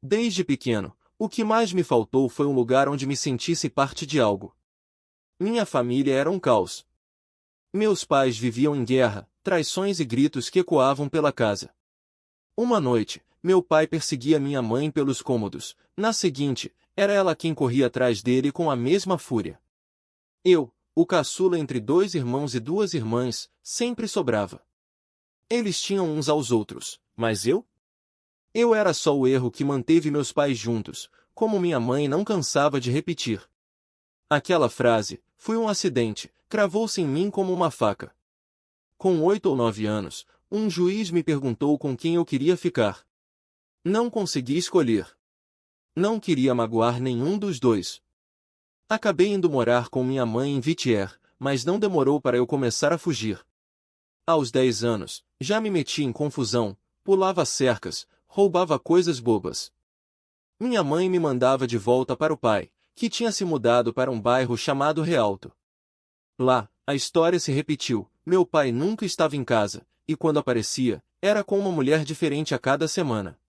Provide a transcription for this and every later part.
Desde pequeno, o que mais me faltou foi um lugar onde me sentisse parte de algo. Minha família era um caos. Meus pais viviam em guerra, traições e gritos que ecoavam pela casa. Uma noite, meu pai perseguia minha mãe pelos cômodos. Na seguinte, era ela quem corria atrás dele com a mesma fúria. Eu, o caçula entre 2 irmãos e 2 irmãs, sempre sobrava. Eles tinham uns aos outros, mas eu? Eu era só o erro que manteve meus pais juntos, como minha mãe não cansava de repetir. Aquela frase, "fui um acidente", cravou-se em mim como uma faca. Com 8 ou 9 anos, um juiz me perguntou com quem eu queria ficar. Não consegui escolher. Não queria magoar nenhum dos dois. Acabei indo morar com minha mãe em Whittier, mas não demorou para eu começar a fugir. Aos 10 anos, já me meti em confusão, pulava cercas, roubava coisas bobas. Minha mãe me mandava de volta para o pai, que tinha se mudado para um bairro chamado Rialto. Lá, a história se repetiu, meu pai nunca estava em casa, e quando aparecia, era com uma mulher diferente a cada semana.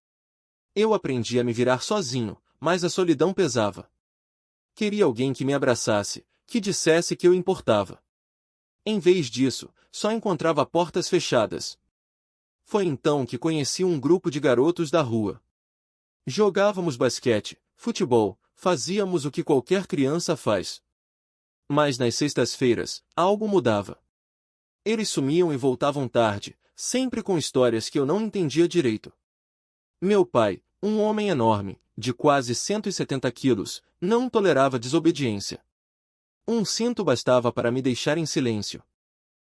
Eu aprendi a me virar sozinho, mas a solidão pesava. Queria alguém que me abraçasse, que dissesse que eu importava. Em vez disso, só encontrava portas fechadas. Foi então que conheci um grupo de garotos da rua. Jogávamos basquete, futebol, fazíamos o que qualquer criança faz. Mas nas sextas-feiras, algo mudava. Eles sumiam e voltavam tarde, sempre com histórias que eu não entendia direito. Meu pai, um homem enorme, de quase 170 quilos, não tolerava desobediência. Um cinto bastava para me deixar em silêncio.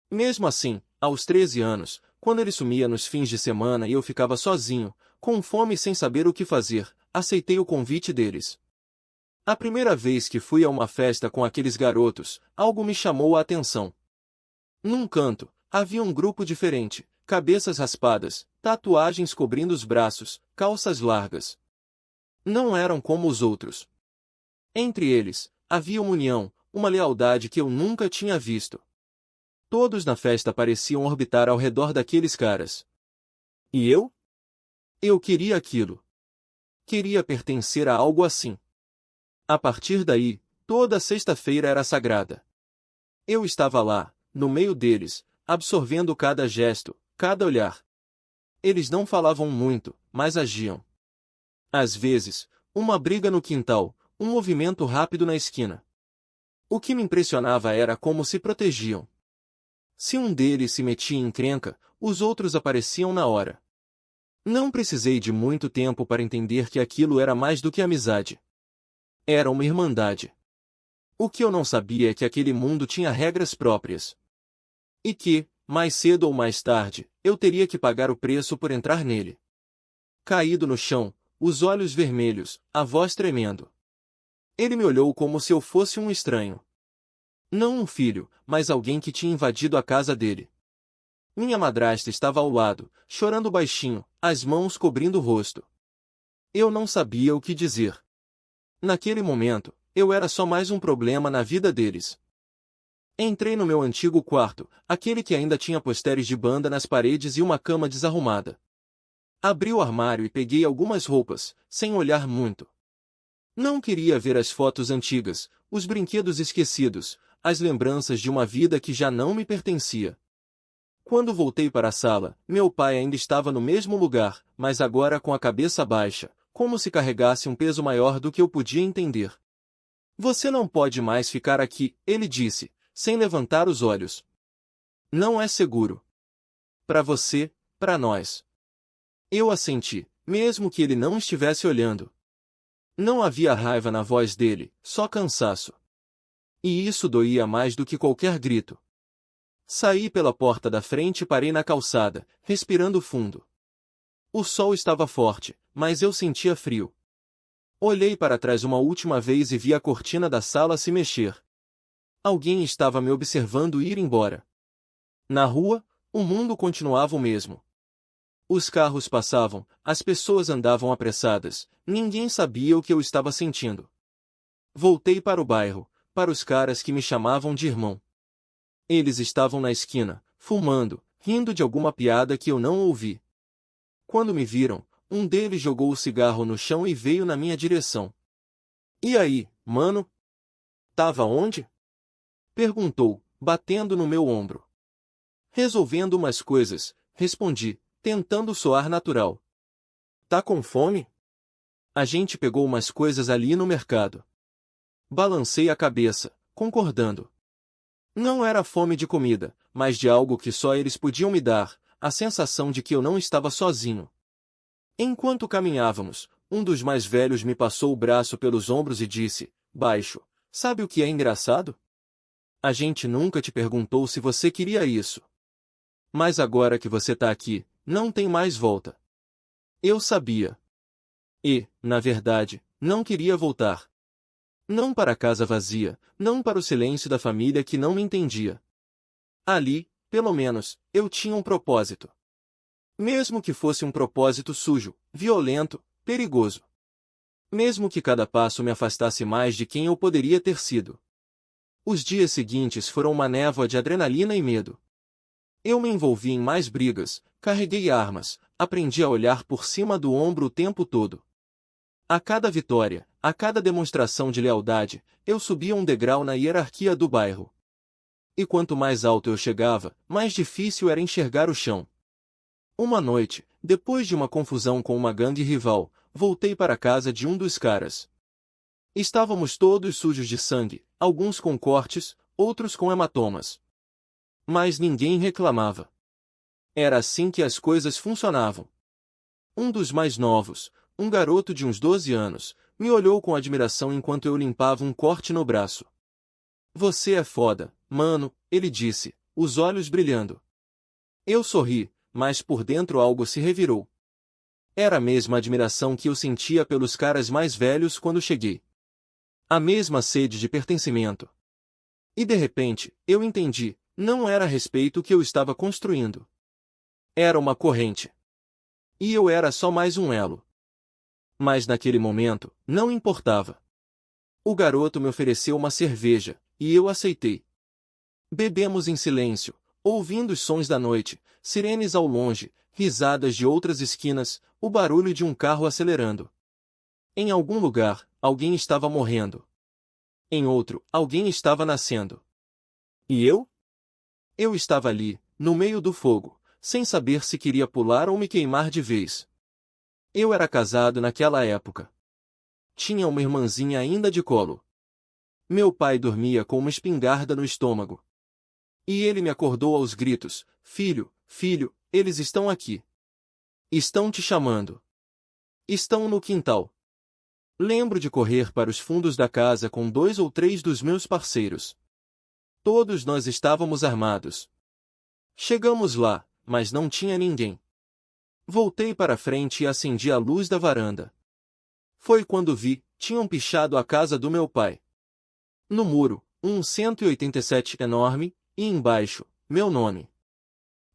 Mesmo assim, aos 13 anos, quando ele sumia nos fins de semana e eu ficava sozinho, com fome e sem saber o que fazer, aceitei o convite deles. A primeira vez que fui a uma festa com aqueles garotos, algo me chamou a atenção. Num canto, havia um grupo diferente, cabeças raspadas, tatuagens cobrindo os braços, calças largas. Não eram como os outros. Entre eles, havia uma união, uma lealdade que eu nunca tinha visto. Todos na festa pareciam orbitar ao redor daqueles caras. E eu? Eu queria aquilo. Queria pertencer a algo assim. A partir daí, toda sexta-feira era sagrada. Eu estava lá, no meio deles, absorvendo cada gesto, cada olhar. Eles não falavam muito, mas agiam. Às vezes, uma briga no quintal, um movimento rápido na esquina. O que me impressionava era como se protegiam. Se um deles se metia em encrenca, os outros apareciam na hora. Não precisei de muito tempo para entender que aquilo era mais do que amizade. Era uma irmandade. O que eu não sabia é que aquele mundo tinha regras próprias. E que, mais cedo ou mais tarde, eu teria que pagar o preço por entrar nele. Caído no chão, os olhos vermelhos, a voz tremendo. Ele me olhou como se eu fosse um estranho. Não um filho, mas alguém que tinha invadido a casa dele. Minha madrasta estava ao lado, chorando baixinho, as mãos cobrindo o rosto. Eu não sabia o que dizer. Naquele momento, eu era só mais um problema na vida deles. Entrei no meu antigo quarto, aquele que ainda tinha postéres de banda nas paredes e uma cama desarrumada. Abri o armário e peguei algumas roupas, sem olhar muito. Não queria ver as fotos antigas, os brinquedos esquecidos, as lembranças de uma vida que já não me pertencia. Quando voltei para a sala, meu pai ainda estava no mesmo lugar, mas agora com a cabeça baixa, como se carregasse um peso maior do que eu podia entender. "Você não pode mais ficar aqui", ele disse, sem levantar os olhos. "Não é seguro. Para você, para nós." Eu assenti, mesmo que ele não estivesse olhando. Não havia raiva na voz dele, só cansaço. E isso doía mais do que qualquer grito. Saí pela porta da frente e parei na calçada, respirando fundo. O sol estava forte, mas eu sentia frio. Olhei para trás uma última vez e vi a cortina da sala se mexer. Alguém estava me observando ir embora. Na rua, o mundo continuava o mesmo. Os carros passavam, as pessoas andavam apressadas, ninguém sabia o que eu estava sentindo. Voltei para o bairro, para os caras que me chamavam de irmão. Eles estavam na esquina, fumando, rindo de alguma piada que eu não ouvi. Quando me viram, Um deles jogou o cigarro no chão e veio na minha direção. E aí, mano? Tava onde? Perguntou, batendo no meu ombro. Resolvendo umas coisas, respondi, tentando soar natural. Tá com fome? A gente pegou umas coisas ali no mercado. Balancei a cabeça, concordando. Não era fome de comida, mas de algo que só eles podiam me dar, a sensação de que eu não estava sozinho. Enquanto caminhávamos, um dos mais velhos me passou o braço pelos ombros e disse, baixo, sabe o que é engraçado? A gente nunca te perguntou se você queria isso. Mas agora que você tá aqui, não tem mais volta. Eu sabia. E, na verdade, não queria voltar. Não para a casa vazia, não para o silêncio da família que não me entendia. Ali, pelo menos, eu tinha um propósito. Mesmo que fosse um propósito sujo, violento, perigoso. Mesmo que cada passo me afastasse mais de quem eu poderia ter sido. Os dias seguintes foram uma névoa de adrenalina e medo. Eu me envolvi em mais brigas, carreguei armas, aprendi a olhar por cima do ombro o tempo todo. A cada vitória, a cada demonstração de lealdade, eu subia um degrau na hierarquia do bairro. E quanto mais alto eu chegava, mais difícil era enxergar o chão. Uma noite, depois de uma confusão com uma gangue rival, voltei para a casa de um dos caras. Estávamos todos sujos de sangue, alguns com cortes, outros com hematomas. Mas ninguém reclamava. Era assim que as coisas funcionavam. Um dos mais novos, um garoto de uns 12 anos, me olhou com admiração enquanto eu limpava um corte no braço. Você é foda, mano, ele disse, os olhos brilhando. Eu sorri, mas por dentro algo se revirou. Era a mesma admiração que eu sentia pelos caras mais velhos quando cheguei. A mesma sede de pertencimento. E de repente, eu entendi, não era respeito que eu estava construindo. Era uma corrente. E eu era só mais um elo. Mas naquele momento, não importava. O garoto me ofereceu uma cerveja, e eu aceitei. Bebemos em silêncio, ouvindo os sons da noite, sirenes ao longe, risadas de outras esquinas, o barulho de um carro acelerando. Em algum lugar, alguém estava morrendo. Em outro, alguém estava nascendo. E eu? Eu estava ali, no meio do fogo, sem saber se queria pular ou me queimar de vez. Eu era casado naquela época. Tinha uma irmãzinha ainda de colo. Meu pai dormia com uma espingarda no estômago. E ele me acordou aos gritos, filho, filho, eles estão aqui. Estão te chamando. Estão no quintal. Lembro de correr para os fundos da casa com 2 ou 3 dos meus parceiros. Todos nós estávamos armados. Chegamos lá, mas não tinha ninguém. Voltei para a frente e acendi a luz da varanda. Foi quando vi, tinham pichado a casa do meu pai. No muro, um 187 enorme, e embaixo, meu nome.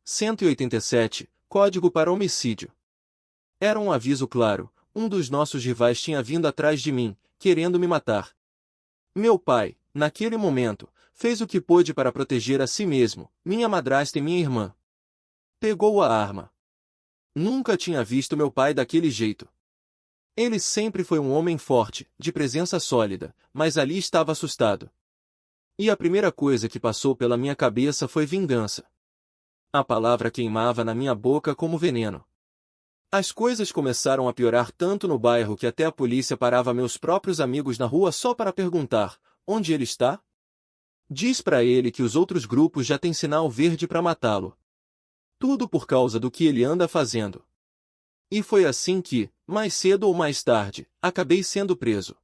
187, código para homicídio. Era um aviso claro, um dos nossos rivais tinha vindo atrás de mim, querendo me matar. Meu pai, naquele momento, fez o que pôde para proteger a si mesmo, minha madrasta e minha irmã. Pegou a arma. Nunca tinha visto meu pai daquele jeito. Ele sempre foi um homem forte, de presença sólida, mas ali estava assustado. E a primeira coisa que passou pela minha cabeça foi vingança. A palavra queimava na minha boca como veneno. As coisas começaram a piorar tanto no bairro que até a polícia parava meus próprios amigos na rua só para perguntar, onde ele está? Diz pra ele que os outros grupos já têm sinal verde para matá-lo. Tudo por causa do que ele anda fazendo. E foi assim que, mais cedo ou mais tarde, acabei sendo preso.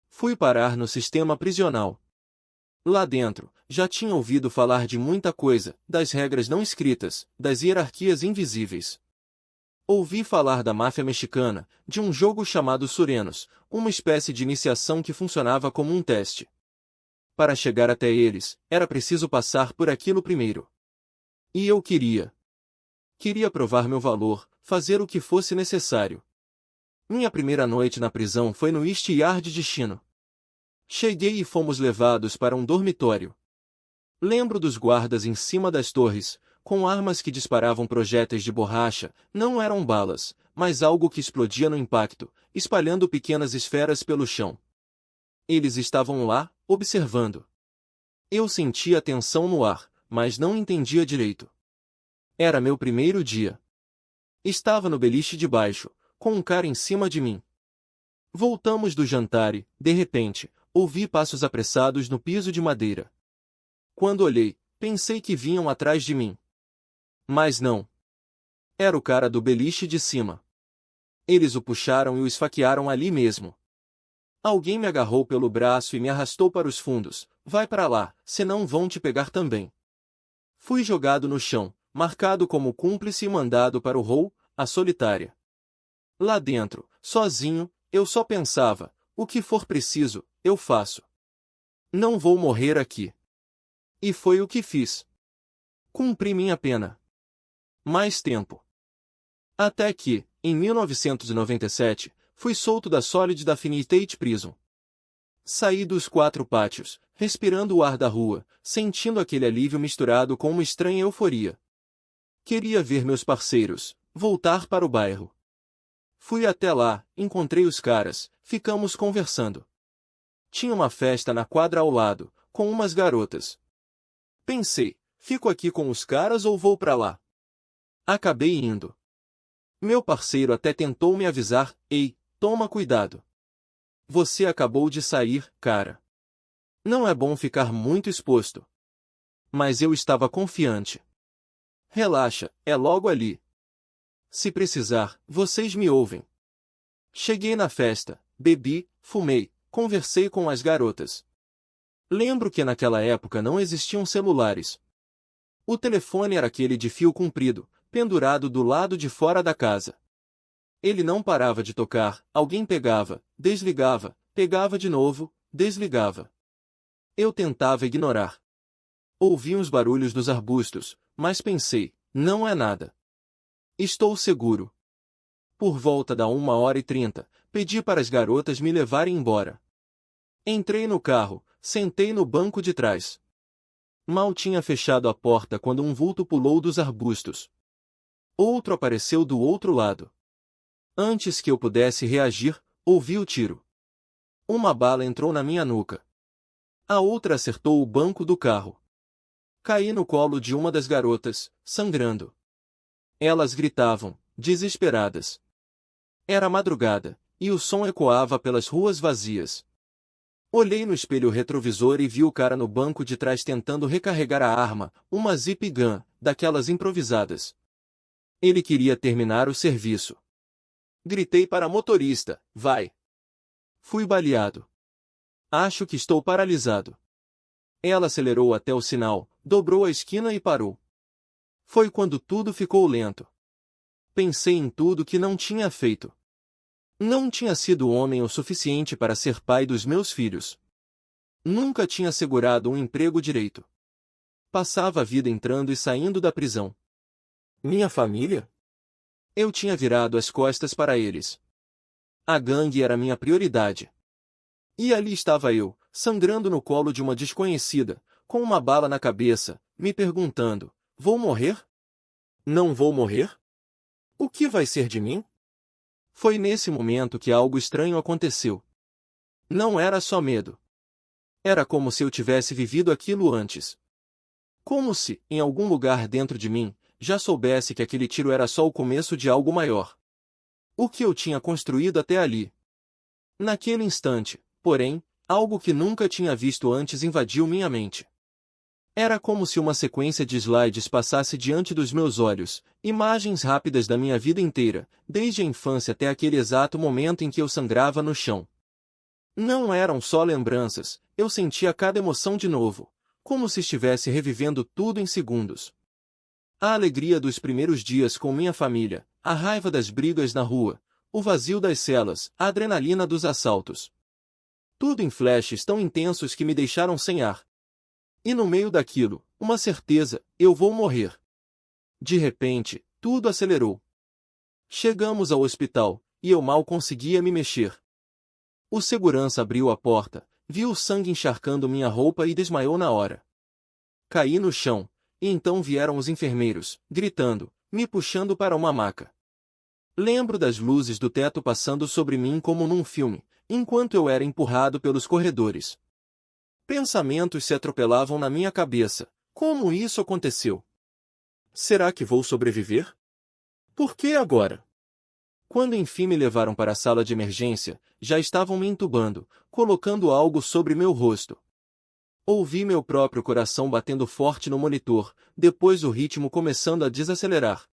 Fui parar no sistema prisional. Lá dentro, já tinha ouvido falar de muita coisa, das regras não escritas, das hierarquias invisíveis. Ouvi falar da máfia mexicana, de um jogo chamado Surenos, uma espécie de iniciação que funcionava como um teste. Para chegar até eles, era preciso passar por aquilo primeiro. E eu queria. Queria provar meu valor, fazer o que fosse necessário. Minha primeira noite na prisão foi no East Yard de Chino. Cheguei e fomos levados para um dormitório. Lembro dos guardas em cima das torres, com armas que disparavam projéteis de borracha, não eram balas, mas algo que explodia no impacto, espalhando pequenas esferas pelo chão. Eles estavam lá, observando. Eu sentia a tensão no ar, mas não entendia direito. Era meu primeiro dia. Estava no beliche de baixo, com um cara em cima de mim. Voltamos do jantar e, de repente, ouvi passos apressados no piso de madeira. Quando olhei, pensei que vinham atrás de mim. Mas não. Era o cara do beliche de cima. Eles o puxaram e o esfaquearam ali mesmo. Alguém me agarrou pelo braço e me arrastou para os fundos. Vai para lá, senão vão te pegar também. Fui jogado no chão, marcado como cúmplice e mandado para o hall, a solitária. Lá dentro, sozinho, eu só pensava, o que for preciso, eu faço. Não vou morrer aqui. E foi o que fiz. Cumpri minha pena. Mais tempo. Até que, em 1997, fui solto da Solid Definitive Prison. Saí dos 4 pátios, respirando o ar da rua, sentindo aquele alívio misturado com uma estranha euforia. Queria ver meus parceiros, voltar para o bairro. Fui até lá, encontrei os caras, ficamos conversando. Tinha uma festa na quadra ao lado, com umas garotas. Pensei, fico aqui com os caras ou vou para lá? Acabei indo. Meu parceiro até tentou me avisar, ei, toma cuidado. Você acabou de sair, cara. Não é bom ficar muito exposto. Mas eu estava confiante. Relaxa, é logo ali. Se precisar, vocês me ouvem. Cheguei na festa, bebi, fumei, conversei com as garotas. Lembro que naquela época não existiam celulares. O telefone era aquele de fio comprido, pendurado do lado de fora da casa. Ele não parava de tocar, alguém pegava, desligava, pegava de novo, desligava. Eu tentava ignorar. Ouvi uns barulhos dos arbustos, mas pensei, não é nada. Estou seguro. Por volta da 1h30, pedi para as garotas me levarem embora. Entrei no carro, sentei no banco de trás. Mal tinha fechado a porta quando um vulto pulou dos arbustos. Outro apareceu do outro lado. Antes que eu pudesse reagir, ouvi o tiro. Uma bala entrou na minha nuca. A outra acertou o banco do carro. Caí no colo de uma das garotas, sangrando. Elas gritavam, desesperadas. Era madrugada, e o som ecoava pelas ruas vazias. Olhei no espelho retrovisor e vi o cara no banco de trás tentando recarregar a arma, uma zip gun, daquelas improvisadas. Ele queria terminar o serviço. Gritei para a motorista, vai. Fui baleado. Acho que estou paralisado. Ela acelerou até o sinal, dobrou a esquina e parou. Foi quando tudo ficou lento. Pensei em tudo que não tinha feito. Não tinha sido homem o suficiente para ser pai dos meus filhos. Nunca tinha segurado um emprego direito. Passava a vida entrando e saindo da prisão. Minha família? Eu tinha virado as costas para eles. A gangue era minha prioridade. E ali estava eu, sangrando no colo de uma desconhecida, com uma bala na cabeça, me perguntando, vou morrer? Não vou morrer? O que vai ser de mim? Foi nesse momento que algo estranho aconteceu. Não era só medo. Era como se eu tivesse vivido aquilo antes. Como se, em algum lugar dentro de mim, já soubesse que aquele tiro era só o começo de algo maior. O que eu tinha construído até ali. Naquele instante, porém, algo que nunca tinha visto antes invadiu minha mente. Era como se uma sequência de slides passasse diante dos meus olhos, imagens rápidas da minha vida inteira, desde a infância até aquele exato momento em que eu sangrava no chão. Não eram só lembranças, eu sentia cada emoção de novo, como se estivesse revivendo tudo em segundos. A alegria dos primeiros dias com minha família, a raiva das brigas na rua, o vazio das celas, a adrenalina dos assaltos. Tudo em flashes tão intensos que me deixaram sem ar. E no meio daquilo, uma certeza, eu vou morrer. De repente, tudo acelerou. Chegamos ao hospital, e eu mal conseguia me mexer. O segurança abriu a porta, viu o sangue encharcando minha roupa e desmaiou na hora. Caí no chão, e então vieram os enfermeiros, gritando, me puxando para uma maca. Lembro das luzes do teto passando sobre mim como num filme, enquanto eu era empurrado pelos corredores. Pensamentos se atropelavam na minha cabeça. Como isso aconteceu? Será que vou sobreviver? Por que agora? Quando enfim me levaram para a sala de emergência, já estavam me entubando, colocando algo sobre meu rosto. Ouvi meu próprio coração batendo forte no monitor, depois o ritmo começando a desacelerar.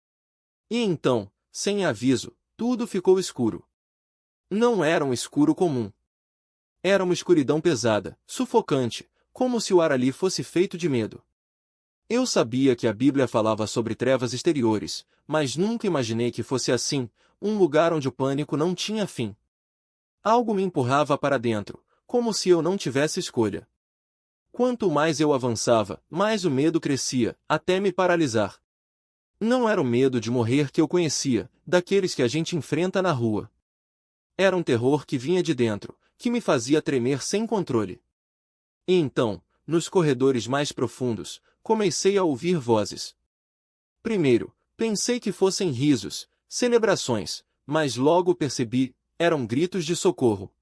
E então, sem aviso, tudo ficou escuro. Não era um escuro comum. Era uma escuridão pesada, sufocante, como se o ar ali fosse feito de medo. Eu sabia que a Bíblia falava sobre trevas exteriores, mas nunca imaginei que fosse assim, um lugar onde o pânico não tinha fim. Algo me empurrava para dentro, como se eu não tivesse escolha. Quanto mais eu avançava, mais o medo crescia, até me paralisar. Não era o medo de morrer que eu conhecia, daqueles que a gente enfrenta na rua. Era um terror que vinha de dentro, que me fazia tremer sem controle. E então, nos corredores mais profundos, comecei a ouvir vozes. Primeiro, pensei que fossem risos, celebrações, mas logo percebi, eram gritos de socorro.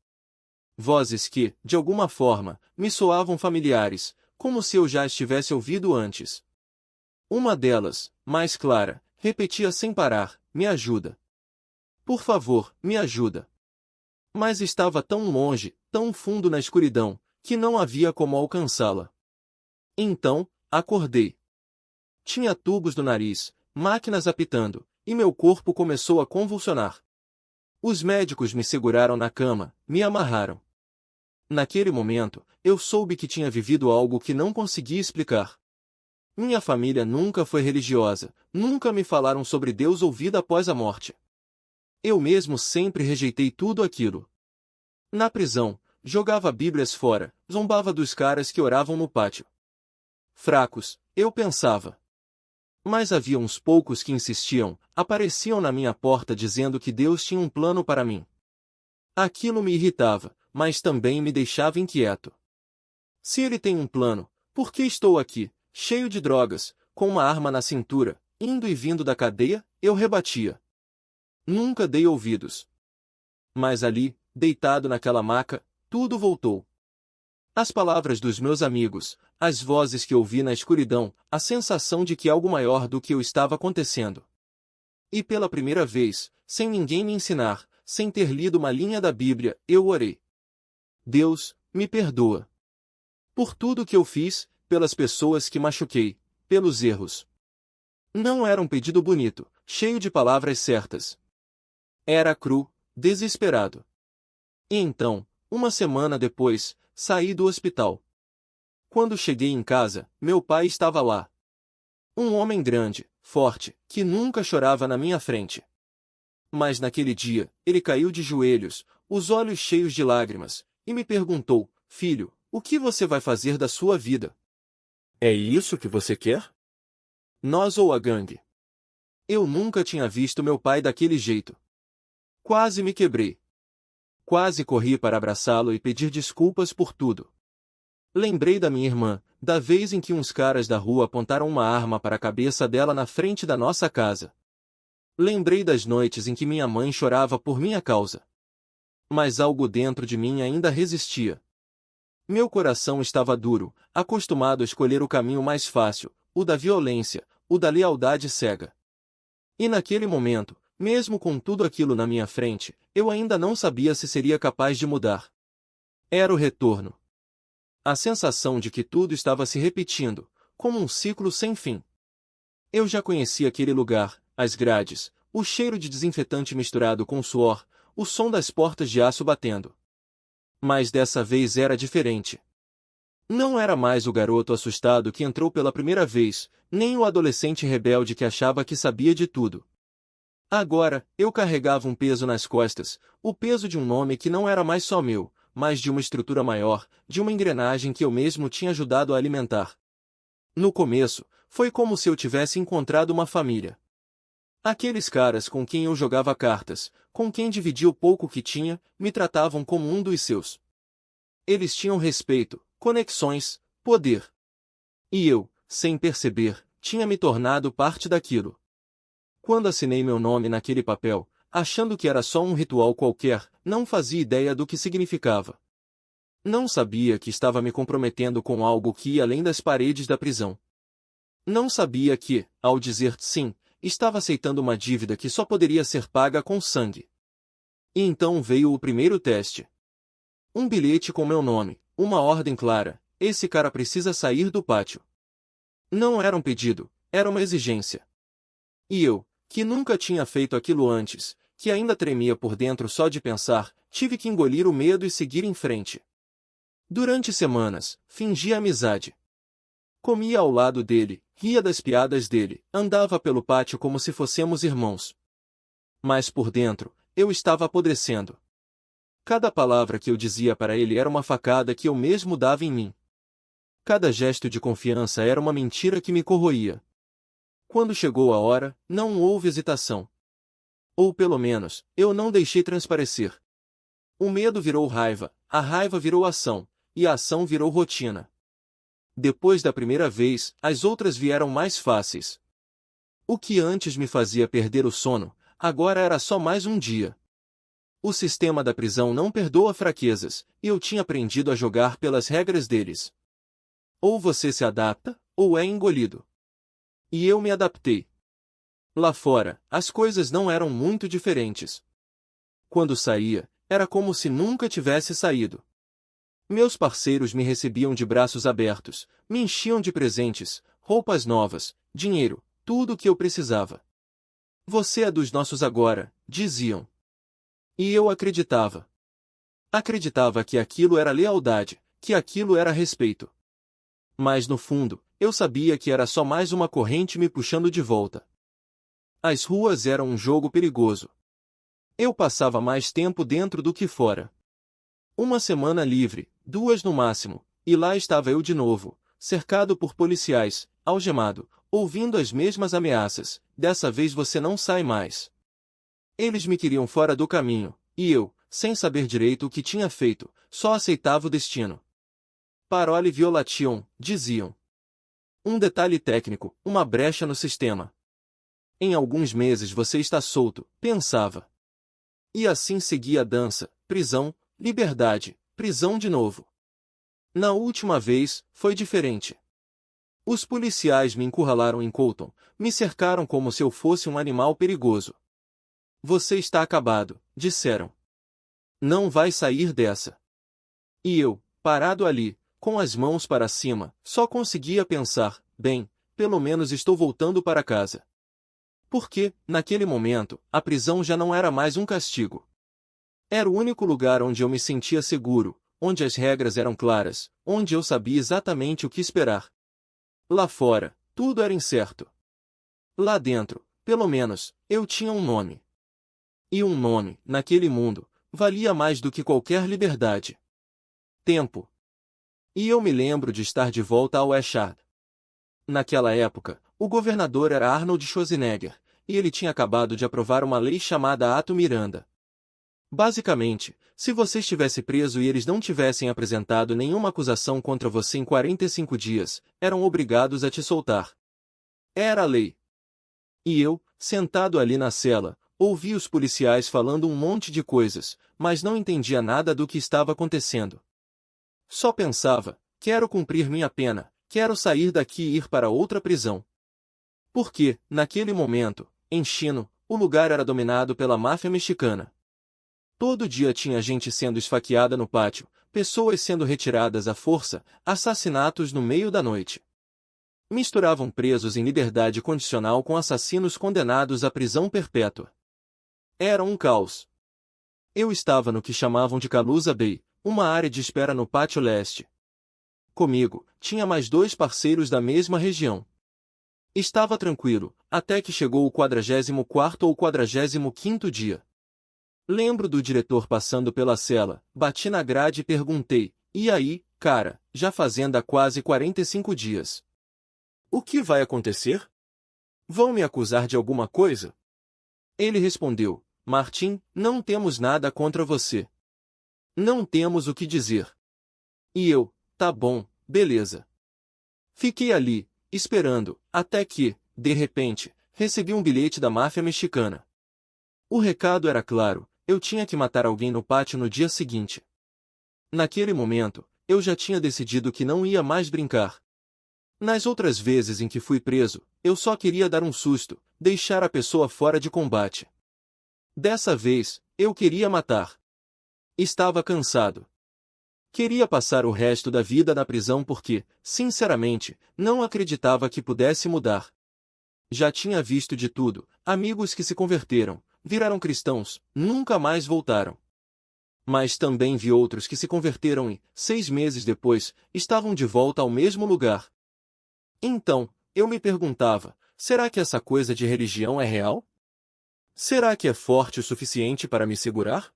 Vozes que, de alguma forma, me soavam familiares, como se eu já as tivesse ouvido antes. Uma delas, mais clara, repetia sem parar: "Me ajuda. Por favor, me ajuda." Mas estava tão longe, tão fundo na escuridão, que não havia como alcançá-la. Então, acordei. Tinha tubos no nariz, máquinas apitando, e meu corpo começou a convulsionar. Os médicos me seguraram na cama, me amarraram. Naquele momento, eu soube que tinha vivido algo que não conseguia explicar. Minha família nunca foi religiosa, nunca me falaram sobre Deus ou vida após a morte. Eu mesmo sempre rejeitei tudo aquilo. Na prisão, jogava Bíblias fora, zombava dos caras que oravam no pátio. Fracos, eu pensava. Mas havia uns poucos que insistiam, apareciam na minha porta dizendo que Deus tinha um plano para mim. Aquilo me irritava, mas também me deixava inquieto. Se ele tem um plano, por que estou aqui, cheio de drogas, com uma arma na cintura, indo e vindo da cadeia? Eu rebatia. Nunca dei ouvidos. Mas ali, deitado naquela maca, tudo voltou. As palavras dos meus amigos, as vozes que ouvi na escuridão, a sensação de que algo maior do que eu estava acontecendo. E pela primeira vez, sem ninguém me ensinar, sem ter lido uma linha da Bíblia, eu orei. Deus, me perdoa. Por tudo que eu fiz, pelas pessoas que machuquei, pelos erros. Não era um pedido bonito, cheio de palavras certas. Era cru, desesperado. E então, uma semana depois, saí do hospital. Quando cheguei em casa, meu pai estava lá. Um homem grande, forte, que nunca chorava na minha frente. Mas naquele dia, ele caiu de joelhos, os olhos cheios de lágrimas, e me perguntou: "Filho, o que você vai fazer da sua vida? É isso que você quer? Nós ou a gangue?" Eu nunca tinha visto meu pai daquele jeito. Quase me quebrei. Quase corri para abraçá-lo e pedir desculpas por tudo. Lembrei da minha irmã, da vez em que uns caras da rua apontaram uma arma para a cabeça dela na frente da nossa casa. Lembrei das noites em que minha mãe chorava por minha causa. Mas algo dentro de mim ainda resistia. Meu coração estava duro, acostumado a escolher o caminho mais fácil, o da violência, o da lealdade cega. E naquele momento, mesmo com tudo aquilo na minha frente, eu ainda não sabia se seria capaz de mudar. Era o retorno. A sensação de que tudo estava se repetindo, como um ciclo sem fim. Eu já conhecia aquele lugar, as grades, o cheiro de desinfetante misturado com suor, o som das portas de aço batendo. Mas dessa vez era diferente. Não era mais o garoto assustado que entrou pela primeira vez, nem o adolescente rebelde que achava que sabia de tudo. Agora, eu carregava um peso nas costas, o peso de um nome que não era mais só meu, mas de uma estrutura maior, de uma engrenagem que eu mesmo tinha ajudado a alimentar. No começo, foi como se eu tivesse encontrado uma família. Aqueles caras com quem eu jogava cartas, com quem dividia o pouco que tinha, me tratavam como um dos seus. Eles tinham respeito, conexões, poder. E eu, sem perceber, tinha me tornado parte daquilo. Quando assinei meu nome naquele papel, achando que era só um ritual qualquer, não fazia ideia do que significava. Não sabia que estava me comprometendo com algo que ia além das paredes da prisão. Não sabia que, ao dizer sim, estava aceitando uma dívida que só poderia ser paga com sangue. E então veio o primeiro teste. Um bilhete com meu nome, uma ordem clara: esse cara precisa sair do pátio. Não era um pedido, era uma exigência. E eu, que nunca tinha feito aquilo antes, que ainda tremia por dentro só de pensar, tive que engolir o medo e seguir em frente. Durante semanas, fingia amizade. Comia ao lado dele, ria das piadas dele, andava pelo pátio como se fossemos irmãos. Mas por dentro, eu estava apodrecendo. Cada palavra que eu dizia para ele era uma facada que eu mesmo dava em mim. Cada gesto de confiança era uma mentira que me corroía. Quando chegou a hora, não houve hesitação. Ou pelo menos, eu não deixei transparecer. O medo virou raiva, a raiva virou ação, e a ação virou rotina. Depois da primeira vez, as outras vieram mais fáceis. O que antes me fazia perder o sono, agora era só mais um dia. O sistema da prisão não perdoa fraquezas, e eu tinha aprendido a jogar pelas regras deles. Ou você se adapta, ou é engolido. E eu me adaptei. Lá fora, as coisas não eram muito diferentes. Quando saía, era como se nunca tivesse saído. Meus parceiros me recebiam de braços abertos, me enchiam de presentes, roupas novas, dinheiro, tudo o que eu precisava. Você é dos nossos agora, diziam. E eu acreditava. Acreditava que aquilo era lealdade, que aquilo era respeito. Mas no fundo, eu sabia que era só mais uma corrente me puxando de volta. As ruas eram um jogo perigoso. Eu passava mais tempo dentro do que fora. Uma semana livre, 2 no máximo, e lá estava eu de novo, cercado por policiais, algemado, ouvindo as mesmas ameaças: dessa vez você não sai mais. Eles me queriam fora do caminho, e eu, sem saber direito o que tinha feito, só aceitava o destino. Parole violation, diziam. Um detalhe técnico, uma brecha no sistema. Em alguns meses você está solto, pensava. E assim seguia a dança: prisão, liberdade, prisão de novo. Na última vez, foi diferente. Os policiais me encurralaram em Colton, me cercaram como se eu fosse um animal perigoso. Você está acabado, disseram. Não vai sair dessa. E eu, parado ali, com as mãos para cima, só conseguia pensar: bem, pelo menos estou voltando para casa. Porque, naquele momento, a prisão já não era mais um castigo. Era o único lugar onde eu me sentia seguro, onde as regras eram claras, onde eu sabia exatamente o que esperar. Lá fora, tudo era incerto. Lá dentro, pelo menos, eu tinha um nome. E um nome, naquele mundo, valia mais do que qualquer liberdade. Tempo. E eu me lembro de estar de volta ao Echard. Naquela época, o governador era Arnold Schwarzenegger, e ele tinha acabado de aprovar uma lei chamada Ato Miranda. Basicamente, se você estivesse preso e eles não tivessem apresentado nenhuma acusação contra você em 45 dias, eram obrigados a te soltar. Era a lei. E eu, sentado ali na cela, ouvi os policiais falando um monte de coisas, mas não entendia nada do que estava acontecendo. Só pensava: quero cumprir minha pena, quero sair daqui e ir para outra prisão. Porque, naquele momento, em Chino, o lugar era dominado pela máfia mexicana. Todo dia tinha gente sendo esfaqueada no pátio, pessoas sendo retiradas à força, assassinatos no meio da noite. Misturavam presos em liberdade condicional com assassinos condenados à prisão perpétua. Era um caos. Eu estava no que chamavam de Calusa Bay, uma área de espera no pátio leste. Comigo, tinha mais 2 parceiros da mesma região. Estava tranquilo, até que chegou o 44º ou 45º dia. Lembro do diretor passando pela cela, bati na grade e perguntei: e aí, cara, já fazendo há quase 45 dias. O que vai acontecer? Vão me acusar de alguma coisa? Ele respondeu: Martin, não temos nada contra você. Não temos o que dizer. E eu: tá bom, beleza. Fiquei ali, esperando, até que, de repente, recebi um bilhete da máfia mexicana. O recado era claro, eu tinha que matar alguém no pátio no dia seguinte. Naquele momento, eu já tinha decidido que não ia mais brincar. Nas outras vezes em que fui preso, eu só queria dar um susto, deixar a pessoa fora de combate. Dessa vez, eu queria matar. Estava cansado. Queria passar o resto da vida na prisão porque, sinceramente, não acreditava que pudesse mudar. Já tinha visto de tudo, amigos que se converteram, viraram cristãos, nunca mais voltaram. Mas também vi outros que se converteram e, 6 meses depois, estavam de volta ao mesmo lugar. Então, eu me perguntava, será que essa coisa de religião é real? Será que é forte o suficiente para me segurar?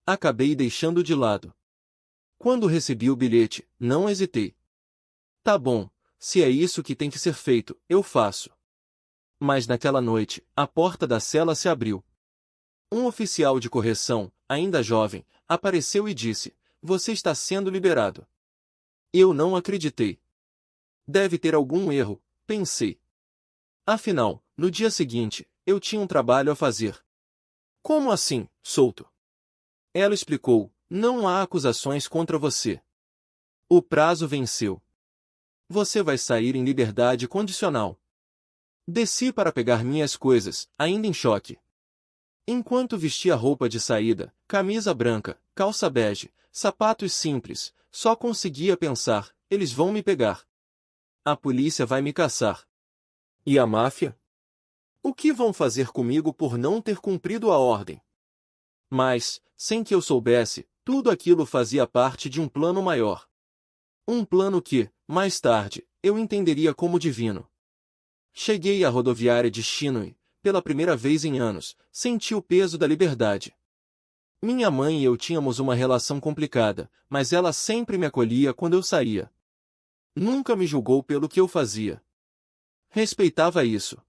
Acabei deixando de lado. Quando recebi o bilhete, não hesitei. Tá bom, se é isso que tem que ser feito, eu faço. Mas naquela noite, a porta da cela se abriu. Um oficial de correção, ainda jovem, apareceu e disse: "Você está sendo liberado." Eu não acreditei. Deve ter algum erro, pensei. Afinal, no dia seguinte, eu tinha um trabalho a fazer. Como assim, solto? Ela explicou: "Não há acusações contra você. O prazo venceu. Você vai sair em liberdade condicional." Desci para pegar minhas coisas, ainda em choque. Enquanto vestia roupa de saída, camisa branca, calça bege, sapatos simples, só conseguia pensar: eles vão me pegar. A polícia vai me caçar. E a máfia? O que vão fazer comigo por não ter cumprido a ordem? Mas, sem que eu soubesse, tudo aquilo fazia parte de um plano maior. Um plano que, mais tarde, eu entenderia como divino. Cheguei à rodoviária de Destino e, pela primeira vez em anos, senti o peso da liberdade. Minha mãe e eu tínhamos uma relação complicada, mas ela sempre me acolhia quando eu saía. Nunca me julgou pelo que eu fazia. Respeitava isso.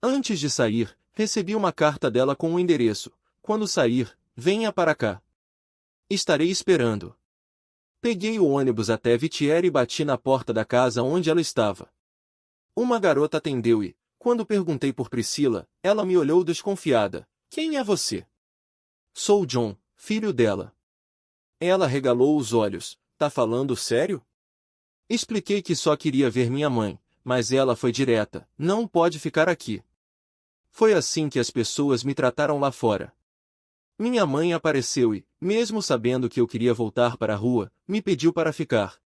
Antes de sair, recebi uma carta dela com o endereço: "Quando sair, venha para cá. Estarei esperando." Peguei o ônibus até Vitier e bati na porta da casa onde ela estava. Uma garota atendeu e, quando perguntei por Priscila, ela me olhou desconfiada: "Quem é você?" "Sou John, filho dela." Ela regalou os olhos: "Tá falando sério?" Expliquei que só queria ver minha mãe, mas ela foi direta: "Não pode ficar aqui." Foi assim que as pessoas me trataram lá fora. Minha mãe apareceu e, mesmo sabendo que eu queria voltar para a rua, me pediu para ficar.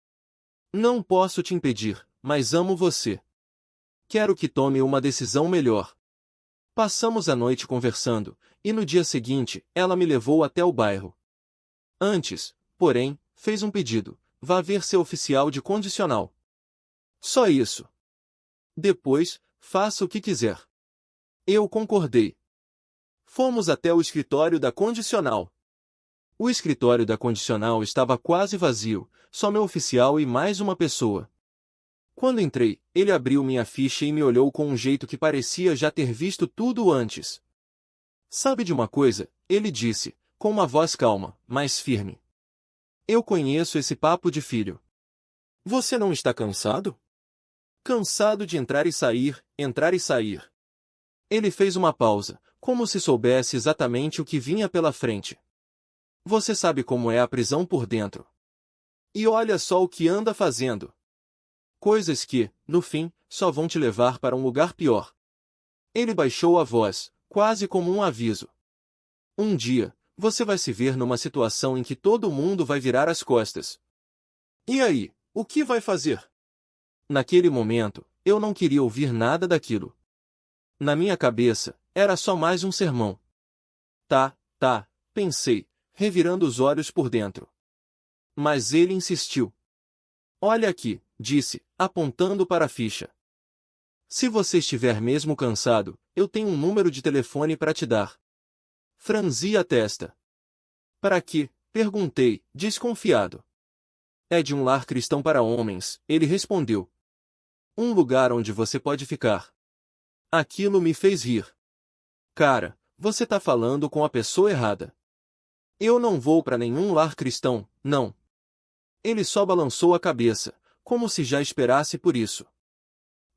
"Não posso te impedir, mas amo você. Quero que tome uma decisão melhor." Passamos a noite conversando, e no dia seguinte, ela me levou até o bairro. Antes, porém, fez um pedido: "Vá ver seu oficial de condicional." Só isso. Depois, faça o que quiser. Eu concordei. Fomos até o escritório da condicional. O escritório da condicional estava quase vazio, só meu oficial e mais uma pessoa. Quando entrei, ele abriu minha ficha e me olhou com um jeito que parecia já ter visto tudo antes. "Sabe de uma coisa?" ele disse, com uma voz calma, mas firme. "Eu conheço esse papo de filho. Você não está cansado? Cansado de entrar e sair, entrar e sair." Ele fez uma pausa, como se soubesse exatamente o que vinha pela frente. "Você sabe como é a prisão por dentro. E olha só o que anda fazendo. Coisas que, no fim, só vão te levar para um lugar pior." Ele baixou a voz, quase como um aviso. "Um dia, você vai se ver numa situação em que todo mundo vai virar as costas. E aí, o que vai fazer?" Naquele momento, eu não queria ouvir nada daquilo. Na minha cabeça, era só mais um sermão. Tá, pensei, revirando os olhos por dentro. Mas ele insistiu. "Olha aqui", disse, apontando para a ficha. "Se você estiver mesmo cansado, eu tenho um número de telefone para te dar." Franzi a testa. "Para quê?" perguntei, desconfiado. "É de um lar cristão para homens", ele respondeu. "Um lugar onde você pode ficar." Aquilo me fez rir. "Cara, você tá falando com a pessoa errada. Eu não vou para nenhum lar cristão, não." Ele só balançou a cabeça, como se já esperasse por isso.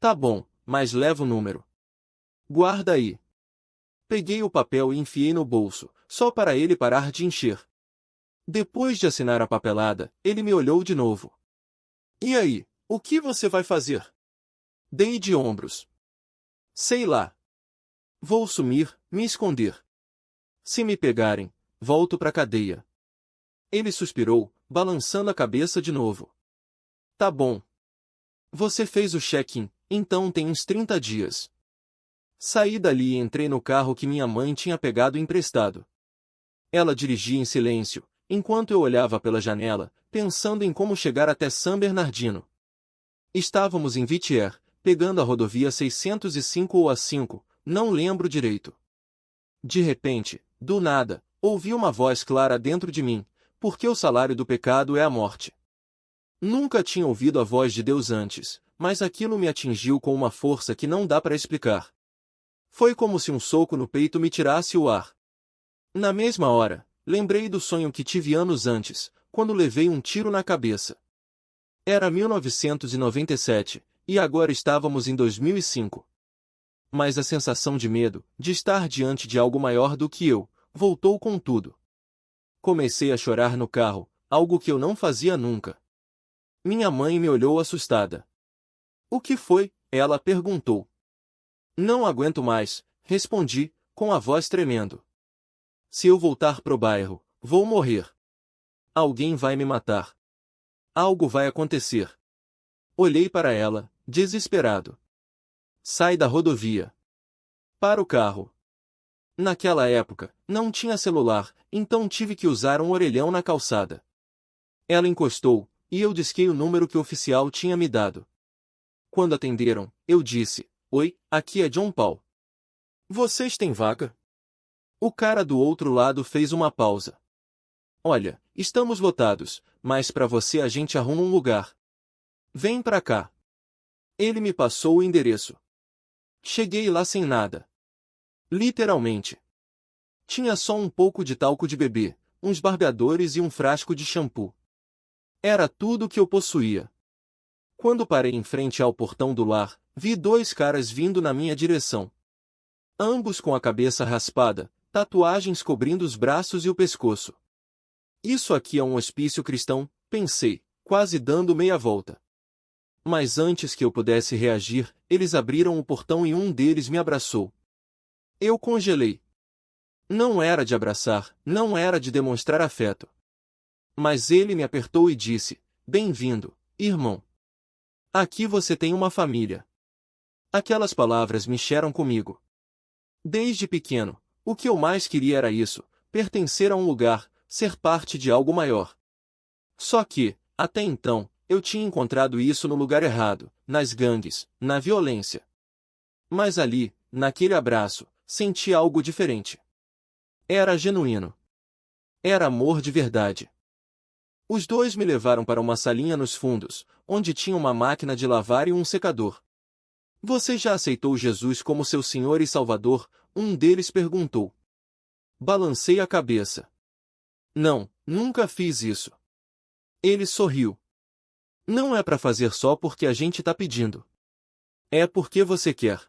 "Tá bom, mas leva o número. Guarda aí." Peguei o papel e enfiei no bolso, só para ele parar de encher. Depois de assinar a papelada, ele me olhou de novo. E aí, o que você vai fazer? Dei de ombros. Sei lá. Vou sumir, me esconder. Se me pegarem, volto pra cadeia. Ele suspirou, balançando a cabeça de novo. Tá bom. Você fez o check-in, então tem uns 30 dias. Saí dali e entrei no carro que minha mãe tinha pegado emprestado. Ela dirigia em silêncio, enquanto eu olhava pela janela, pensando em como chegar até San Bernardino. Estávamos em Whittier, pegando a rodovia 605 ou a 5, não lembro direito. De repente, do nada, ouvi uma voz clara dentro de mim, porque o salário do pecado é a morte. Nunca tinha ouvido a voz de Deus antes, mas aquilo me atingiu com uma força que não dá para explicar. Foi como se um soco no peito me tirasse o ar. Na mesma hora, lembrei do sonho que tive anos antes, quando levei um tiro na cabeça. Era 1997, e agora estávamos em 2005. Mas a sensação de medo, de estar diante de algo maior do que eu, voltou com tudo. Comecei a chorar no carro, algo que eu não fazia nunca. Minha mãe me olhou assustada. O que foi? Ela perguntou. Não aguento mais, respondi, com a voz tremendo. Se eu voltar pro bairro, vou morrer. Alguém vai me matar. Algo vai acontecer. Olhei para ela, desesperado. Sai da rodovia. Para o carro. Naquela época, não tinha celular, então tive que usar um orelhão na calçada. Ela encostou, e eu disquei o número que o oficial tinha me dado. Quando atenderam, eu disse, Oi, aqui é John Paul. Vocês têm vaga? O cara do outro lado fez uma pausa. Olha, estamos lotados, mas para você a gente arruma um lugar. Vem pra cá. Ele me passou o endereço. Cheguei lá sem nada. Literalmente. Tinha só um pouco de talco de bebê, uns barbeadores e um frasco de shampoo. Era tudo que eu possuía. Quando parei em frente ao portão do lar, vi dois caras vindo na minha direção. Ambos com a cabeça raspada, tatuagens cobrindo os braços e o pescoço. Isso aqui é um hospício cristão, pensei, quase dando meia volta. Mas antes que eu pudesse reagir, eles abriram o portão e um deles me abraçou. Eu congelei. Não era de abraçar, não era de demonstrar afeto. Mas ele me apertou e disse, Bem-vindo, irmão. Aqui você tem uma família. Aquelas palavras mexeram comigo. Desde pequeno, o que eu mais queria era isso, pertencer a um lugar, ser parte de algo maior. Só que, até então, eu tinha encontrado isso no lugar errado, nas gangues, na violência. Mas ali, naquele abraço, senti algo diferente. Era genuíno. Era amor de verdade. Os dois me levaram para uma salinha nos fundos, onde tinha uma máquina de lavar e um secador. Você já aceitou Jesus como seu Senhor e Salvador? Um deles perguntou. Balancei a cabeça. Não, nunca fiz isso. Ele sorriu. Não é para fazer só porque a gente tá pedindo. É porque você quer.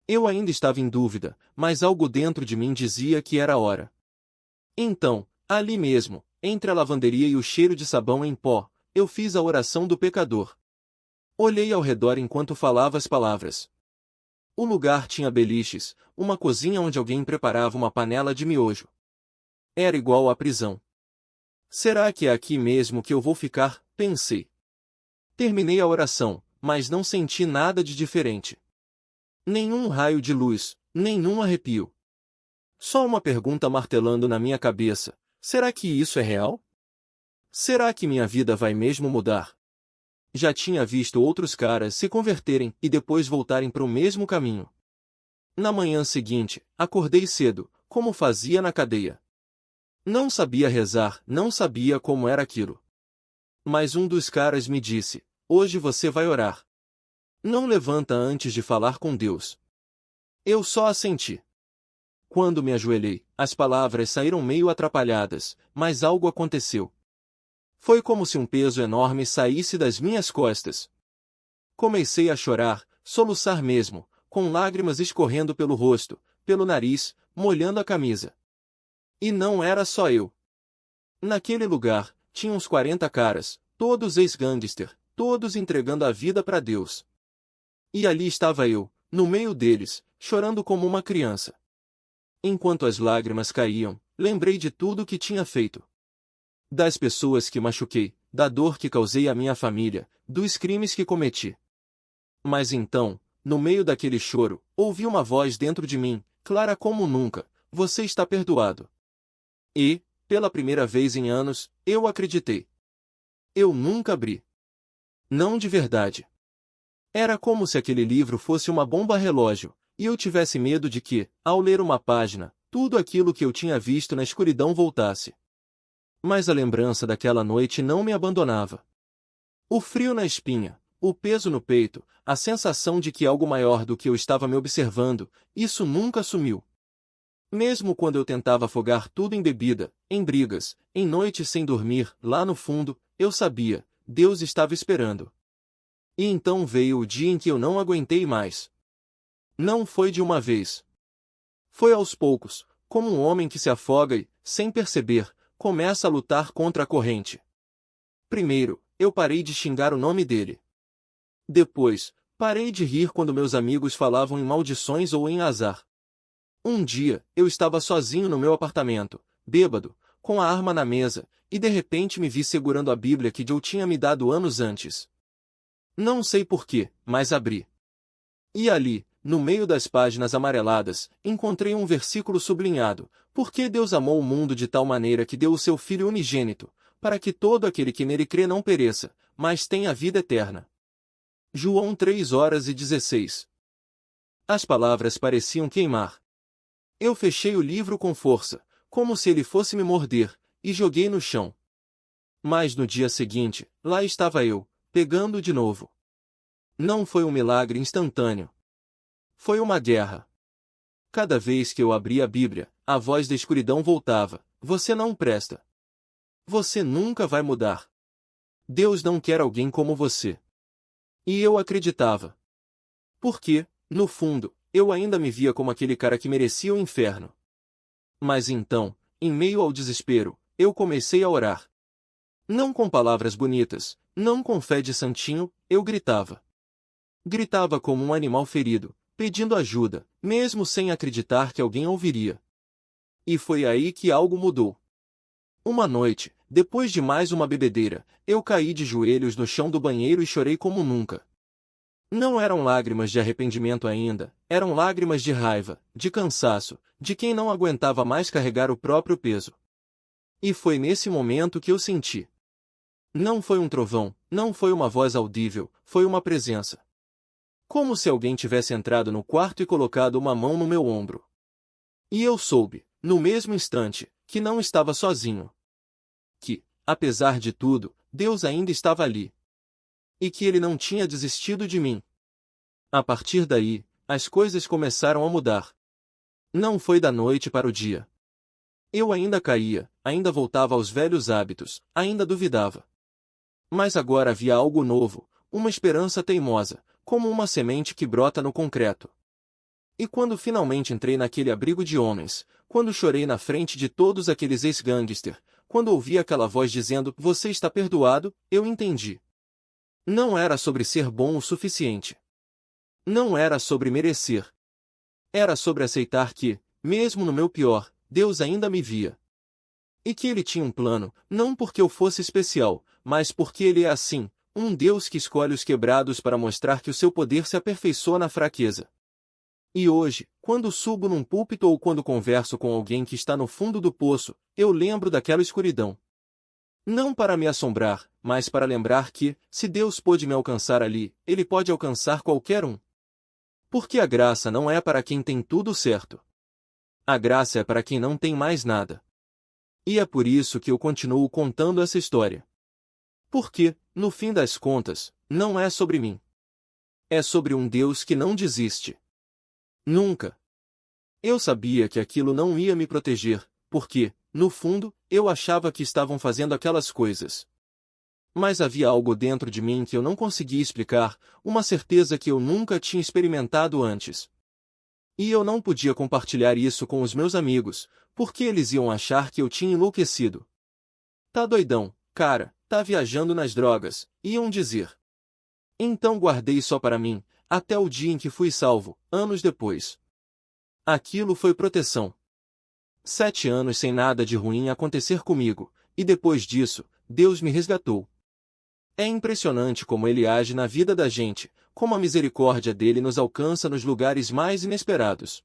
Eu ainda estava em dúvida, mas algo dentro de mim dizia que era a hora. Então, ali mesmo, entre a lavanderia e o cheiro de sabão em pó, eu fiz a oração do pecador. Olhei ao redor enquanto falava as palavras. O lugar tinha beliches, uma cozinha onde alguém preparava uma panela de miojo. Era igual à prisão. Será que é aqui mesmo que eu vou ficar? Pensei. Terminei a oração, mas não senti nada de diferente. Nenhum raio de luz, nenhum arrepio. Só uma pergunta martelando na minha cabeça: será que isso é real? Será que minha vida vai mesmo mudar? Já tinha visto outros caras se converterem e depois voltarem para o mesmo caminho. Na manhã seguinte, acordei cedo, como fazia na cadeia. Não sabia rezar, não sabia como era aquilo. Mas um dos caras me disse: hoje você vai orar. Não levanta antes de falar com Deus. Eu só assenti. Quando me ajoelhei, as palavras saíram meio atrapalhadas, mas algo aconteceu. Foi como se um peso enorme saísse das minhas costas. Comecei a chorar, soluçar mesmo, com lágrimas escorrendo pelo rosto, pelo nariz, molhando a camisa. E não era só eu. Naquele lugar, tinha uns 40 caras, todos ex-gangster, todos entregando a vida para Deus. E ali estava eu, no meio deles, chorando como uma criança. Enquanto as lágrimas caíam, lembrei de tudo o que tinha feito. Das pessoas que machuquei, da dor que causei à minha família, dos crimes que cometi. Mas então, no meio daquele choro, ouvi uma voz dentro de mim, clara como nunca: você está perdoado. E, pela primeira vez em anos, eu acreditei. Eu nunca abri. Não de verdade. Era como se aquele livro fosse uma bomba relógio, e eu tivesse medo de que, ao ler uma página, tudo aquilo que eu tinha visto na escuridão voltasse. Mas a lembrança daquela noite não me abandonava. O frio na espinha, o peso no peito, a sensação de que algo maior do que eu estava me observando, isso nunca sumiu. Mesmo quando eu tentava afogar tudo em bebida, em brigas, em noites sem dormir, lá no fundo, eu sabia, Deus estava esperando. E então veio o dia em que eu não aguentei mais. Não foi de uma vez. Foi aos poucos, como um homem que se afoga e, sem perceber, começa a lutar contra a corrente. Primeiro, eu parei de xingar o nome dele. Depois, parei de rir quando meus amigos falavam em maldições ou em azar. Um dia, eu estava sozinho no meu apartamento, bêbado, com a arma na mesa, e de repente me vi segurando a Bíblia que Joe tinha me dado anos antes. Não sei porquê, mas abri. E ali, no meio das páginas amareladas, encontrei um versículo sublinhado: porque Deus amou o mundo de tal maneira que deu o seu Filho unigênito, para que todo aquele que nele crê não pereça, mas tenha a vida eterna. João 3:16. As palavras pareciam queimar. Eu fechei o livro com força, como se ele fosse me morder, e joguei no chão. Mas no dia seguinte, lá estava eu, pegando de novo. Não foi um milagre instantâneo. Foi uma guerra. Cada vez que eu abria a Bíblia, a voz da escuridão voltava: você não presta. Você nunca vai mudar. Deus não quer alguém como você. E eu acreditava. Porque, no fundo, eu ainda me via como aquele cara que merecia o inferno. Mas então, em meio ao desespero, eu comecei a orar. Não com palavras bonitas, não com fé de santinho, eu gritava. Gritava como um animal ferido, pedindo ajuda, mesmo sem acreditar que alguém ouviria. E foi aí que algo mudou. Uma noite, depois de mais uma bebedeira, eu caí de joelhos no chão do banheiro e chorei como nunca. Não eram lágrimas de arrependimento ainda, eram lágrimas de raiva, de cansaço, de quem não aguentava mais carregar o próprio peso. E foi nesse momento que eu senti. Não foi um trovão, não foi uma voz audível, foi uma presença. Como se alguém tivesse entrado no quarto e colocado uma mão no meu ombro. E eu soube, no mesmo instante, que não estava sozinho. Que, apesar de tudo, Deus ainda estava ali. E que ele não tinha desistido de mim. A partir daí, as coisas começaram a mudar. Não foi da noite para o dia. Eu ainda caía, ainda voltava aos velhos hábitos, ainda duvidava. Mas agora havia algo novo, uma esperança teimosa, como uma semente que brota no concreto. E quando finalmente entrei naquele abrigo de homens, quando chorei na frente de todos aqueles ex-gangster, quando ouvi aquela voz dizendo: você está perdoado, eu entendi. Não era sobre ser bom o suficiente. Não era sobre merecer. Era sobre aceitar que, mesmo no meu pior, Deus ainda me via. E que Ele tinha um plano, não porque eu fosse especial, mas porque Ele é assim, um Deus que escolhe os quebrados para mostrar que o seu poder se aperfeiçoa na fraqueza. E hoje, quando subo num púlpito ou quando converso com alguém que está no fundo do poço, eu lembro daquela escuridão. Não para me assombrar, mas para lembrar que, se Deus pôde me alcançar ali, Ele pode alcançar qualquer um. Porque a graça não é para quem tem tudo certo. A graça é para quem não tem mais nada. E é por isso que eu continuo contando essa história. Porque, no fim das contas, não é sobre mim. É sobre um Deus que não desiste. Nunca. Eu sabia que aquilo não ia me proteger, porque, no fundo, eu achava que estavam fazendo aquelas coisas. Mas havia algo dentro de mim que eu não conseguia explicar, uma certeza que eu nunca tinha experimentado antes. E eu não podia compartilhar isso com os meus amigos, porque eles iam achar que eu tinha enlouquecido. Tá doidão, cara, tá viajando nas drogas, iam dizer. Então guardei só para mim, até o dia em que fui salvo, anos depois. Aquilo foi proteção. 7 anos sem nada de ruim acontecer comigo, e depois disso, Deus me resgatou. É impressionante como Ele age na vida da gente, como a misericórdia dele nos alcança nos lugares mais inesperados.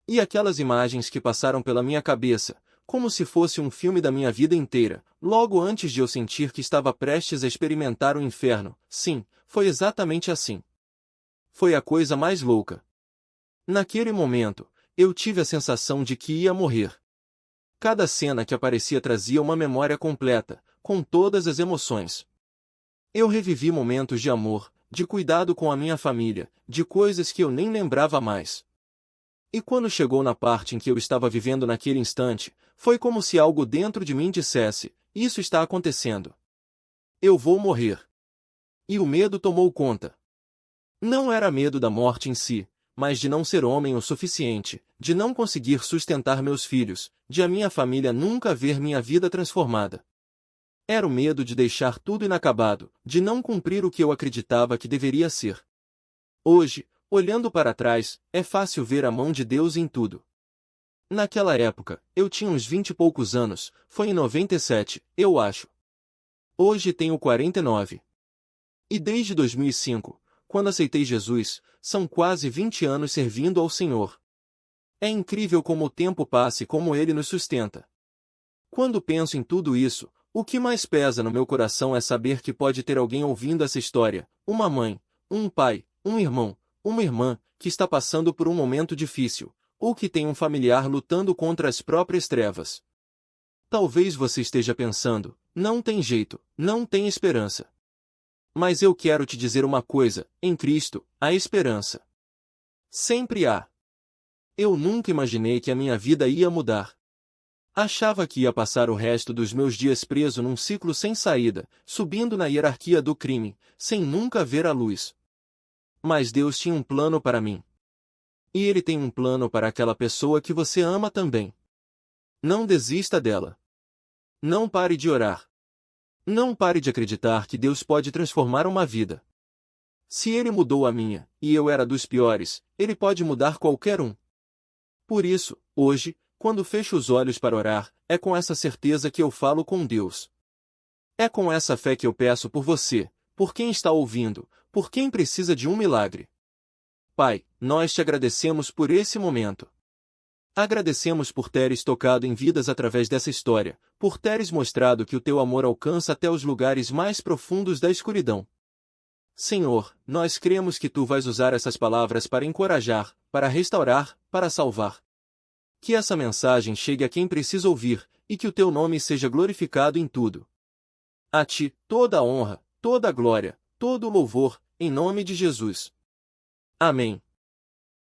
E aquelas imagens que passaram pela minha cabeça, como se fosse um filme da minha vida inteira, logo antes de eu sentir que estava prestes a experimentar o inferno, sim, foi exatamente assim. Foi a coisa mais louca. Naquele momento, eu tive a sensação de que ia morrer. Cada cena que aparecia trazia uma memória completa, com todas as emoções. Eu revivi momentos de amor, de cuidado com a minha família, de coisas que eu nem lembrava mais. E quando chegou na parte em que eu estava vivendo naquele instante, foi como se algo dentro de mim dissesse: isso está acontecendo. Eu vou morrer. E o medo tomou conta. Não era medo da morte em si, mas de não ser homem o suficiente, de não conseguir sustentar meus filhos, de a minha família nunca ver minha vida transformada. Era o medo de deixar tudo inacabado, de não cumprir o que eu acreditava que deveria ser. Hoje, olhando para trás, é fácil ver a mão de Deus em tudo. Naquela época, eu tinha uns 20 e poucos anos, foi em 97, eu acho. Hoje tenho 49. E desde 2005, quando aceitei Jesus, são quase 20 anos servindo ao Senhor. É incrível como o tempo passa e como Ele nos sustenta. Quando penso em tudo isso, o que mais pesa no meu coração é saber que pode ter alguém ouvindo essa história, uma mãe, um pai, um irmão, uma irmã, que está passando por um momento difícil, ou que tem um familiar lutando contra as próprias trevas. Talvez você esteja pensando: não tem jeito, não tem esperança. Mas eu quero te dizer uma coisa: em Cristo, há esperança. Sempre há. Eu nunca imaginei que a minha vida ia mudar. Achava que ia passar o resto dos meus dias preso num ciclo sem saída, subindo na hierarquia do crime, sem nunca ver a luz. Mas Deus tinha um plano para mim. E Ele tem um plano para aquela pessoa que você ama também. Não desista dela. Não pare de orar. Não pare de acreditar que Deus pode transformar uma vida. Se Ele mudou a minha, e eu era dos piores, Ele pode mudar qualquer um. Por isso, hoje, quando fecho os olhos para orar, é com essa certeza que eu falo com Deus. É com essa fé que eu peço por você, por quem está ouvindo, por quem precisa de um milagre. Pai, nós te agradecemos por esse momento. Agradecemos por teres tocado em vidas através dessa história, por teres mostrado que o teu amor alcança até os lugares mais profundos da escuridão. Senhor, nós cremos que tu vais usar essas palavras para encorajar, para restaurar, para salvar. Que essa mensagem chegue a quem precisa ouvir, e que o teu nome seja glorificado em tudo. A ti, toda a honra, toda a glória, todo o louvor, em nome de Jesus. Amém.